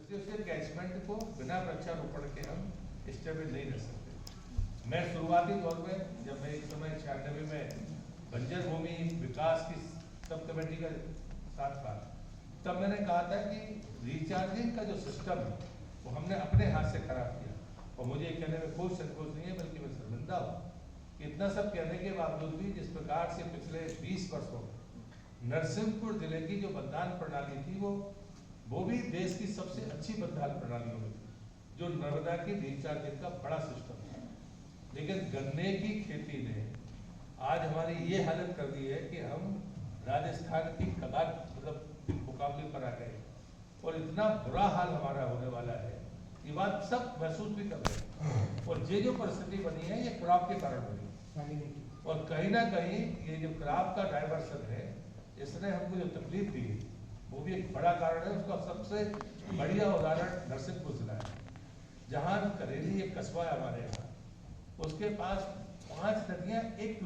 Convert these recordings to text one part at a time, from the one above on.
इसलिए उसके कैचमेंट को बिना वृक्षारोपण के हम स्टेबल नहीं रह सकते। मैं शुरुआती दौर में जब मैं एक समय 96 में बंजर भूमि विकास की सब कमेटी का साथ था, तब मैंने कहा था कि रिचार्जिंग का जो सिस्टम है वो हमने अपने हाथ से खराब किया। और मुझे कहने में कोई संकोच नहीं है, बल्कि मैं शर्मिंदा हूँ। इतना सब कहने के बावजूद भी जिस प्रकार से पिछले 20 वर्षों में नरसिंहपुर जिले की जो बंधान प्रणाली थी वो भी देश की सबसे अच्छी बंधान प्रणालियों में थी, जो नर्मदा की रिचार्जिंग का बड़ा सिस्टम था। लेकिन गन्ने की खेती ने आज हमारी ये हालत कर दी है कि हम राजस्थान की कगार मतलब मुकाबले पर आ गए, और इतना बुरा हाल हमारा होने वाला है, ये बात सब महसूस भी कर रहे हैं। और ये जो परिस्थिति बनी है ये क्रॉप के कारण बनी है, और कहीं ना कहीं ये जो क्रॉप का डाइवर्सन है इसने हमको जो तकलीफ दी वो भी एक बड़ा कारण है। उसका सबसे बढ़िया उदाहरण नरसिंहपुर जिला है, जहाँ करेली एक कस्बा है हमारे यहाँ, उसके पास 5 नदियाँ 1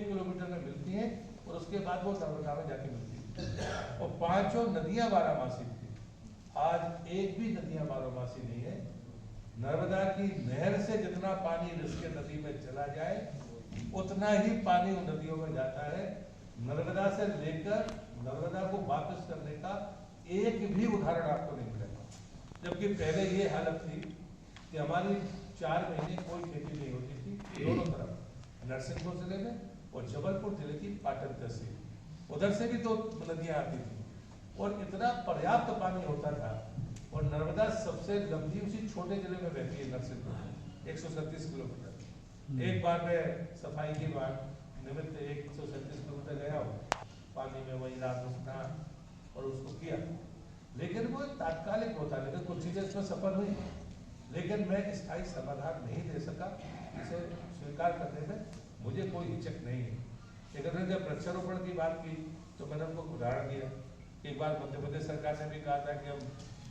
किलोमीटर में मिलती हैं, और उसके बाद वो नर्मदा में जाके मिलती है, और 5 नदियाँ 12मासी थी। आज एक भी नदियाँ 12मासी नहीं है। नर्मदा की नहर से जितना पानी रिस्के नदी में चला जाए उतना ही पानी उन नदियों में जाता है। नर्मदा से लेकर नर्मदा को वापस करने का एक भी उदाहरण आपको नहीं मिलेगा। जबकि पहले ये हालत थी कि हमारी 4 महीने कोई खेती नहीं होती थी दोनों तरफ, नरसिंहपुर जिले में और जबलपुर जिले की पाटन तहसील, उधर से भी 2 नदियाँ आती थी, और इतना पर्याप्त पानी होता था। और नर्मदा सबसे लंबी उसी छोटे जिले में बहती है, नरसिंहपुर 137 किलोमीटर। एक बार मैं सफाई की बात निमित्त 137 किलोमीटर गया हूँ, पानी में वही रात उठना और उसको किया, लेकिन वो तात्कालिक होता है। लेकिन कुछ चीज़ें इसमें सफल हुई, लेकिन मैं स्थायी समाधान नहीं दे सका। इसे स्वीकार करने में मुझे कोई हिचक नहीं है। लेकिन मैंने जब वृक्षारोपण की बात की तो मैंने उनको उदाहरण दिया। एक बार मध्य प्रदेश सरकार ने भी कहा था कि हम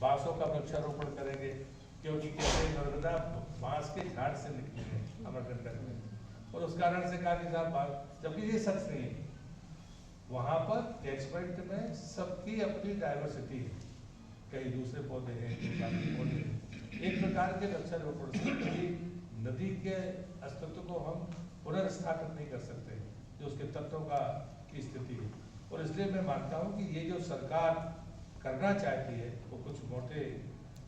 बांसों का वृक्षारोपण करेंगे, क्योंकि कहते हैं नर्मदा बांस के झाड़ से निकली है अमरकंटक में, और उस कारण से कहा कि साहब, जबकि ये सच नहीं है। वहाँ पर कैचमेंट में सबकी अपनी डाइवर्सिटी है, कई दूसरे पौधे हैं, कई बाकी पौधे हैं। एक प्रकार के वृक्षारोपण से नदी के अस्तित्व को हम पुनर्स्थापित नहीं कर सकते, जो उसके तत्वों का की स्थिति है। और इसलिए मैं मानता हूँ कि ये जो सरकार करना चाहती है वो कुछ मोटे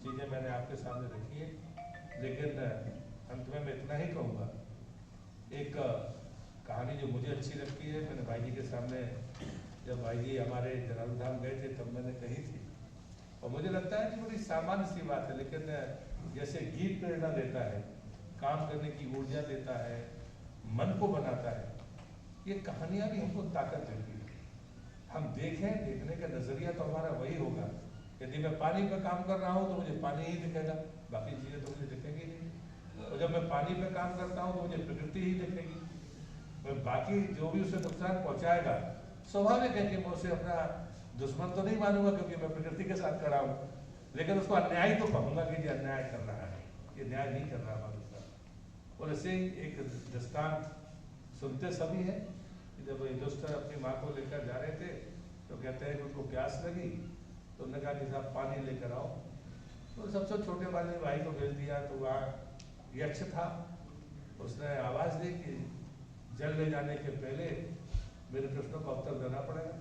चीज़ें मैंने आपके सामने रखी है। लेकिन अंत में मैं इतना ही कहूँगा, एक कहानी जो मुझे अच्छी लगती है, मैंने भाई जी के सामने, जब भाई जी हमारे जलालपुर धाम गए थे तब मैंने कही थी, और मुझे लगता है कि बड़ी सामान्य सी बात है, लेकिन जैसे गीत प्रेरणा देता है, काम करने की ऊर्जा देता है, मन को बनाता है, ये कहानियाँ भी हमको ताकत देती है। हम देखने का नजरिया तो हमारा वही होगा। यदि मैं पानी पर काम कर रहा हूँ तो मुझे पानी ही दिखेगा, बाकी चीज़ें तो मुझे दिखेंगी नहीं। और जब मैं पानी पर काम करता हूँ तो मुझे प्रकृति ही दिखेगी। मैं बाकी जो भी उसे नुकसान पहुँचाएगा, स्वाभाविक है कि मैं उसे अपना दुश्मन तो नहीं मानूंगा, क्योंकि मैं प्रकृति के साथ खड़ा हूँ, लेकिन उसको अन्याय तो कहूँगा कि ये अन्याय कर रहा है, ये न्याय नहीं कर रहा हमारे साथ। और ऐसे एक दृष्टांत सुनते सभी हैं कि जब युधिष्ठिर अपनी माँ को लेकर जा रहे थे तो कहते हैं कि उनको प्यास लगी, तो उन्होंने कहा कि साहब पानी लेकर आओ। तो सबसे छोटे वाले भाई को भेज दिया, तो वहाँ यक्ष था, उसने आवाज़ दी कि जल ले जाने के पहले मेरे प्रश्नों का उत्तर देना पड़ेगा।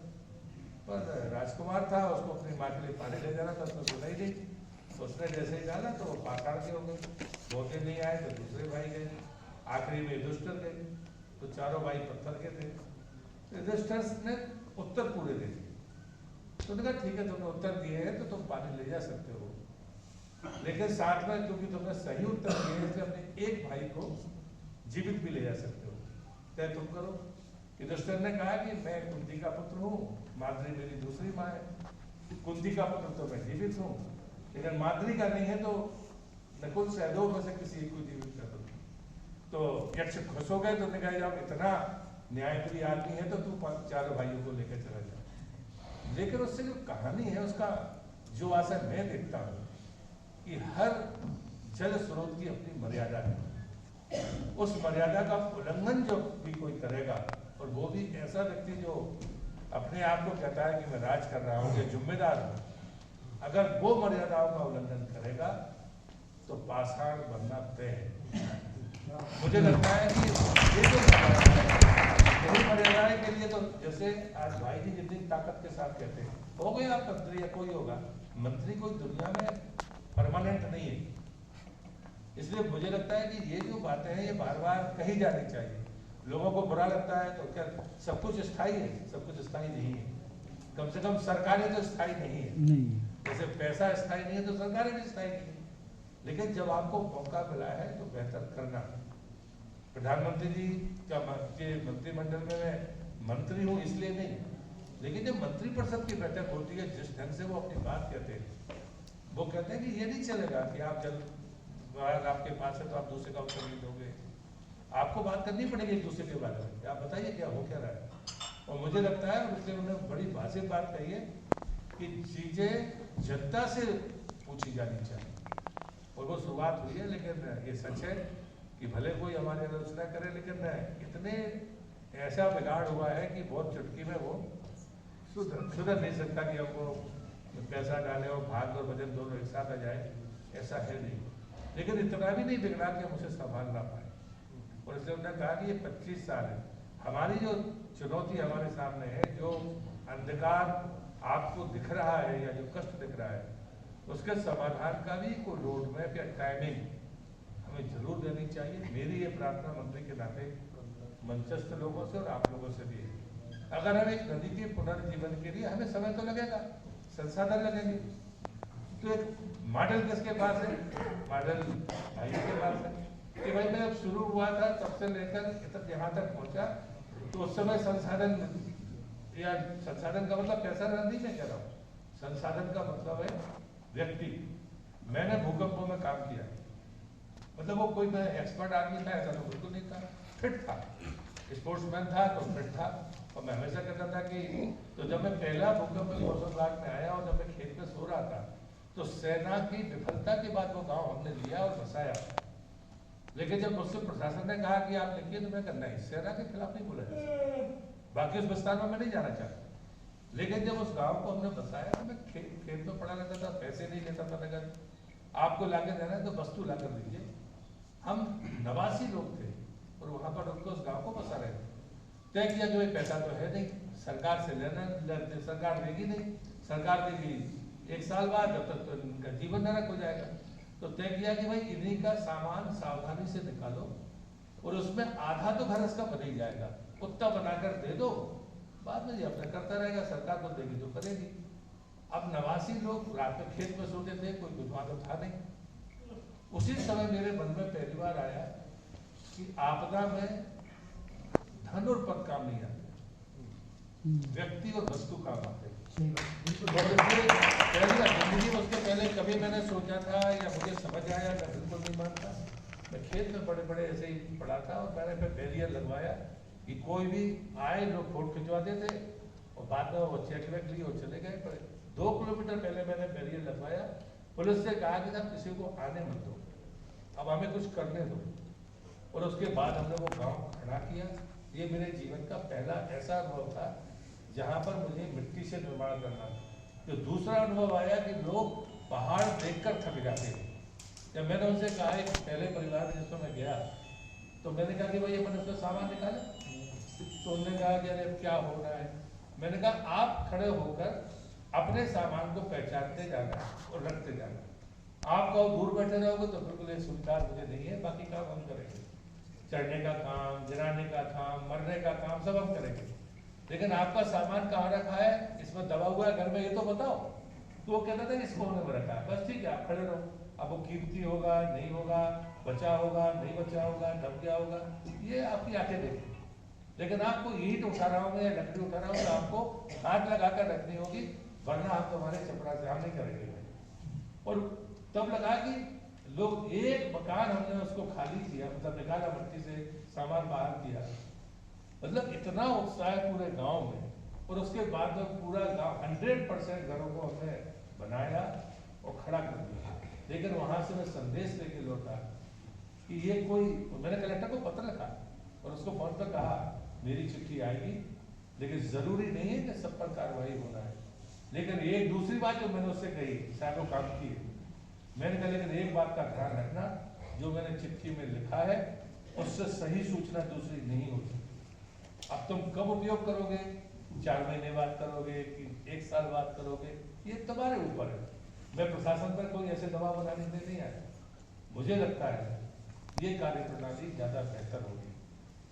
पर राजकुमार था, उसको अपनी माँ के लिए पानी ले जाना था, उसने सुना ही नहीं। उसने जैसे ही डाला तो वो पाताड़ के हो गए, बहुत नहीं आए तो दूसरे भाई गए, आखिरी में युधिष्ठिर गए, तो चारों भाई पत्थर के थे। युधिष्ठिर ने उत्तर पूरे दे दिए, तो उन्होंने कहा ठीक है तुमने उत्तर दिए हैं तो तुम पानी ले जा सकते हो, लेकिन साथ में क्योंकि तुमने सही उत्तर दिए इसलिए अपने एक भाई को जीवित भी ले जा सकते हो, तय तुम करो। युधिष्ठिर ने कहा कि मैं कुंती का पुत्र हूँ, माद्री मेरी दूसरी माँ है, कुंती का पुत्र तो मैं जीवित हूँ, लेकिन माद्री का नहीं है तो नकुल सहदेव में से किसी एक को जीवित कर दो। तो यक्ष खुश हो गए, तो उन्होंने कहा जब इतना न्यायप्रिय आदमी है तो तू 4 भाइयों को लेकर चला जाए। लेकिन उससे जो कहानी है उसका जो आशय मैं देखता हूँ कि हर जल स्रोत की अपनी मर्यादा है, उस मर्यादा का उल्लंघन जो भी कोई करेगा, और वो भी ऐसा व्यक्ति जो अपने आप को कहता है कि मैं राज कर रहा हूँ या जिम्मेदार हूँ, अगर वो मर्यादाओं का उल्लंघन करेगा तो पाषाण बनना तय है। मुझे लगता है कि ये जो मर्यादाएं के लिए तो जैसे आज भाई जी जितनी ताकत के साथ कहते हैं हो गए आप मंत्री या कोई होगा, मंत्री कोई दुनिया में परमानेंट नहीं है। इसलिए मुझे लगता है कि ये जो बातें हैं ये बार बार कही जानी चाहिए। लोगों को बुरा लगता है तो क्या सब कुछ स्थायी है? सब कुछ स्थायी नहीं है। कम से कम सरकारें तो स्थायी नहीं है। जैसे पैसा स्थायी नहीं है तो सरकारें भी स्थायी नहीं है। लेकिन जब आपको मौका मिला है तो बेहतर करना। प्रधानमंत्री जी का मंत्रिमंडल में मैं मंत्री हूँ इसलिए नहीं, लेकिन जब मंत्रिपरिषद की बैठक होती है जिस ढंग से वो अपनी बात कहते हैं, वो कहते हैं कि ये नहीं चलेगा कि आप जब आपके पास है तो आप दूसरे का उत्तर नहीं दोगे। आपको बात करनी पड़ेगी एक दूसरे के बारे में, आप बताइए क्या हो क्या रहा है। और मुझे लगता है उसने उन्होंने बड़ी वाज़ेह बात कही है कि चीजें जनता से पूछी जानी चाहिए और वो शुरुआत हुई है। लेकिन ये सच है कि भले कोई हमारी आलोचना करे, लेकिन इतने ऐसा बिगाड़ हुआ है कि बहुत चुटकी में वो सुधर नहीं सकता कि हमको पैसा डाले और भाग और वजन दोनों एक साथ आ जाए, ऐसा है नहीं। लेकिन इतना भी नहीं बिगड़ा कि हम उसे संभाल ना पाए। और इसलिए उन्होंने कहा कि ये 25 साल है, हमारी जो चुनौती हमारे सामने है, जो अंधकार आपको दिख रहा है या जो कष्ट दिख रहा है, उसके समाधान का भी कोई रोड मैप या टाइमिंग हमें जरूर देनी चाहिए। मेरी ये प्रार्थना मंत्री के नाते मंचस्थ लोगों से और आप लोगों से भी है। अगर हम एक नदी के पुनर्जीवन के लिए हमें समय तो लगेगा, संसाधन लगेंगे, तो एक मॉडल किसके पास है? मॉडल भाई के पास है कि भाई मैं जब शुरू हुआ था तब से लेकर यहाँ तक पहुंचा तो उस समय संसाधन, या संसाधन का मतलब पैसा नहीं मैं कह रहा हूँ, संसाधन का मतलब है व्यक्ति। मैंने भूकंपों में काम किया, मतलब वो कोई मैं एक्सपर्ट आदमी था ऐसा तो बिल्कुल नहीं था, फिट था, स्पोर्ट्समैन था तो फिट था। और मैं हमेशा कहता था कि तो जब मैं पहला भूकंप में होशंगाबाद में आया और जब मैं खेत में सो रहा था तो सेना की विफलता के बाद वो गांव हमने लिया और बसाया। लेकिन जब मुझसे प्रशासन ने कहा कि आप लिखिए तो मैं करना ही सेना के खिलाफ नहीं बोला, बाकी उस विस्तार में मैं नहीं जाना चाहता। लेकिन जब उस गांव को हमने बसाया तो मैं खेत में पड़ा रहता था, पैसे नहीं लेता था नगर, आपको लाकर देना है तो वस्तु लाकर दीजिए। हम 89 लोग थे और वहां पर उनको उस गांव को बसा रहे थे। तय किया कि भाई पैसा तो है नहीं, सरकार से लेना, सरकार देगी नहीं, सरकार देगी 1 साल बाद, जब तक तो इनका जीवन नरक हो जाएगा। तो तय किया कि भाई इन्हीं का सामान सावधानी से निकालो और उसमें आधा तो घर इसका बन ही जाएगा, उतना बनाकर दे दो, बाद में ये अपना करता रहेगा, सरकार को देगी तो करेगी। अब 89 लोग रात में खेत में सोते थे, कोई बुझवा तो था नहीं। उसी समय मेरे मन में पहली बार आया कि आपदा में धन और पद काम नहीं आते, व्यक्ति और वस्तु काम आते हैं। जिंदगी में उसके पहले कभी मैंने सोचा था या मुझे समझ आया, मैं बिल्कुल नहीं मानता। मैं खेत में बड़े बड़े ऐसे ही पड़ा था और मैंने फिर बैरियर लगवाया कि कोई भी आए, लोग फोटो खिंचवाते थे और बाद में वो चेक वेक लिए और चले गए। पर 2 किलोमीटर पहले मैंने बैरियर लगवाया, पुलिस से कहा कि साहब किसी को आने मत दो, अब हमें कुछ करने दो। और उसके बाद हमने वो गाँव खड़ा किया। ये मेरे जीवन का पहला ऐसा अनुभव था जहाँ पर मुझे मिट्टी से निर्माण करना था। तो दूसरा अनुभव आया कि लोग पहाड़ देखकर थक जाते हैं। जब मैंने उनसे कहा, एक पहले परिवार जिसमें मैं गया तो मैंने कहा कि भाई अपन उसका सामान निकाले, तो उन्होंने कहा कि अरे क्या हो रहा है। मैंने कहा आप खड़े होकर अपने सामान को पहचानते जाना और रखते जाना। आप कहो दूर बैठे रहोगे तो बिल्कुल ये सुविधा मुझे नहीं है, बाकी काम हम करेंगे, चढ़ने का काम, गिराने का काम, मरने का काम सब हम करेंगे, लेकिन आपका सामान कहाँ रखा है, इसमें दबा हुआ है घर में, ये तो बताओ। तो वो कहता था इस कोने में रखा है, बस ठीक है आप खड़े रहो। अब वो कीमती होगा नहीं होगा, बचा होगा नहीं बचा होगा, दब गया होगा, ये आपकी आंखें देखें। लेकिन आपको ईंट उठा रहा हूँ या लकड़ी उठा रहा हूँ तो आपको हाथ लगाकर रखनी होगी, वरना आप तुम्हारे चपड़ा से हम नहीं करेंगे। और तब लगा कि लोग एक मकान हमने उसको खाली किया, मतलब निकाला मट्टी से, सामान बाहर किया, मतलब इतना उत्साह पूरे गांव में। और उसके बाद में पूरा गांव 100% घरों को हमने बनाया और खड़ा कर दिया। लेकिन वहां से मैं संदेश लेके लौटा कि ये कोई, मैंने कलेक्टर को पत्र लिखा और उसको फोन पर कहा मेरी चिट्ठी आएगी, लेकिन जरूरी नहीं है कि सब पर कार्रवाई होना है। लेकिन एक दूसरी बात जो मैंने उससे कही, सालों काम की है, मैंने कहा लेकिन एक बात का ध्यान रखना, जो मैंने चिट्ठी में लिखा है उससे सही सूचना दूसरी नहीं हो सकती। अब तुम कब उपयोग करोगे, 4 महीने बाद करोगे कि 1 साल बाद करोगे, ये तुम्हारे ऊपर है। मैं प्रशासन पर कोई ऐसे दबाव बनाने के लिए नहीं आया। मुझे लगता है ये कार्य प्रणाली ज्यादा बेहतर होगी।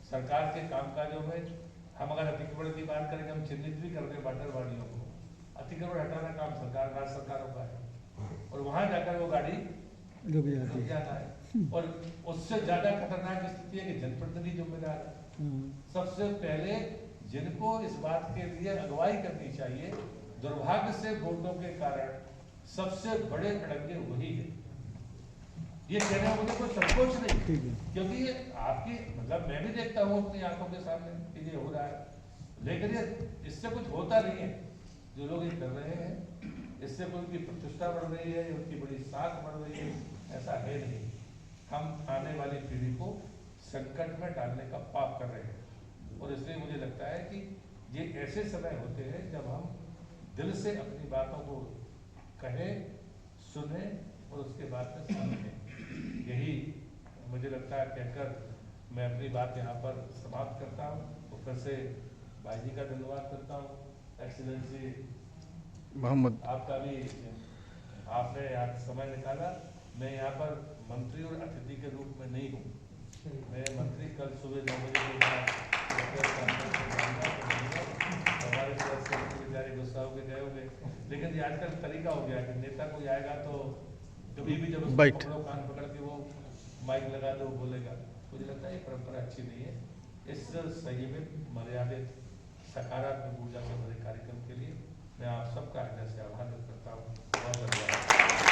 सरकार के कामकाजों में हम अगर अतिक्रमण की बात करें, हम चिन्हित भी कर दें वाटरवाड़ियों को, अतिक्रमण हटाना काम सरकार, राज्य सरकारों का है, और वहां जाकर वो गाड़ी रुक जाता है। और उससे ज्यादा खतरनाक स्थिति है कि जनप्रतिनिधि जिम्मेदार है। सबसे पहले जिनको इस बात के लिए अगुवाई करनी चाहिए, दुर्भाग्य से वोटों के कारण सबसे बड़े अड़ंगे वही है। ये कहने में मुझे कोई संकोच नहीं, क्योंकि ये आपकी मतलब मैं भी देखता हूँ अपनी आंखों के सामने कि ये हो रहा है, लेकिन ये इससे कुछ होता नहीं है। जो लोग ये कर रहे हैं इससे उनकी प्रतिष्ठा बढ़ रही है, उनकी बड़ी साख बढ़ रही है, ऐसा है नहीं। हम आने वाली पीढ़ी को संकट में डालने का पाप कर रहे हैं, और इसलिए मुझे लगता है कि ये ऐसे समय होते हैं जब हम दिल से अपनी बातों को कहें, सुने और उसके बाद में समझें। यही मुझे लगता है कहकर मैं अपनी बात यहाँ पर समाप्त करता हूँ। तो फिर से भाई जी का धन्यवाद करता हूँ। एक्सीलेंसी मोहम्मद, आपका भी, आपने यहाँ समय निकाला। मैं यहाँ पर मंत्री और अतिथि के रूप में नहीं हूँ। मैं मंत्री कल सुबह 9 बजे के बाद हमारे बेचारे गुस्सा होकर गए होंगे, लेकिन ये आजकल तरीका हो गया कि नेता कोई आएगा तो कभी भी जब उसको पकड़ो, कान पकड़ के वो माइक लगा दो, बोलेगा। मुझे लगता है ये परंपरा अच्छी नहीं है। इस संयमित, मर्यादित, सकारात्मक ऊर्जा से भरे कार्यक्रम के लिए मैं आप सबका हृदय से आभार व्यक्त करता हूँ। बहुत धन्यवाद।